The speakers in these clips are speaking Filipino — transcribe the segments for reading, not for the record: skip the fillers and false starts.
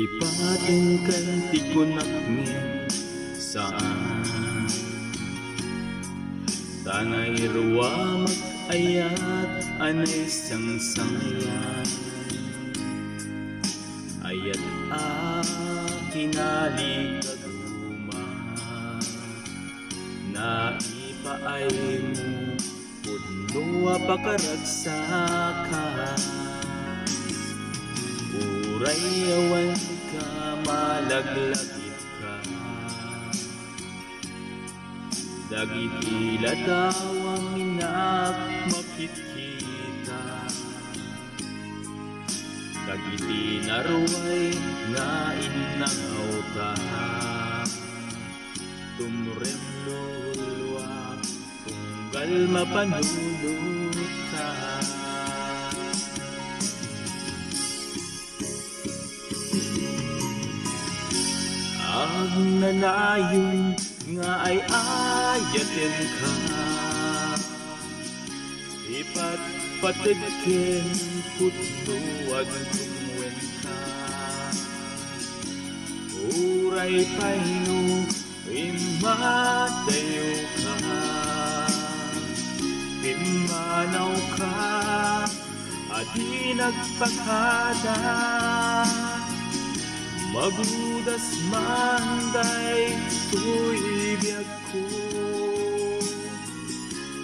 Ipatin kan ti kunakmin saan tanay ruwa mag-ayat anay sang-sangyan ayat kinali kaguma na ipaay mo pudno pakaragsakan uray awan ka malaglagit ka dagiti latawang minak makikita dagiti naruay nga inangaw ta tumrem lulwa tunggal mapanulot ka ang nanayon nga ay ayatin ka ipatpatagkin putuwag tungwen ka uray paino imatayo ka pimanaw ka adi nagpakada magudas manday tuy biyag ko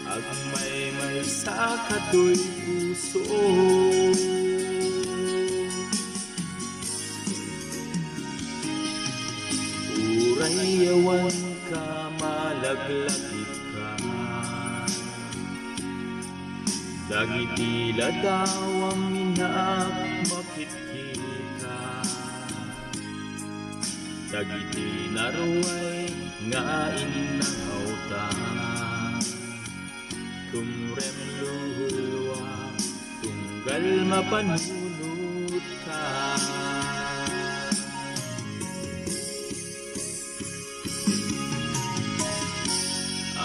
agmay sa katoy puso uray awan ka malaglagit ka dagiti ladawang minak makikita dagiti naruay nga inangaw ta tumrem lulwa tunggal mapanulot ka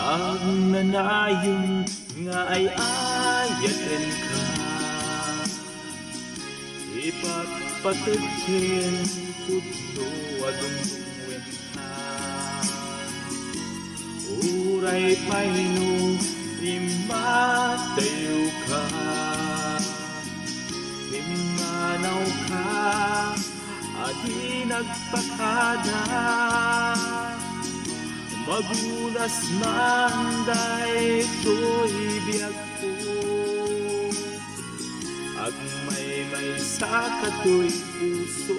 ang nanayon nga ay ayaten ka ipatpatagkin puto adungdungwen ka uray paino imatayo ka imanaw ka adi nagpakada magulas manday to'y biyag ko agmay sa katoy puso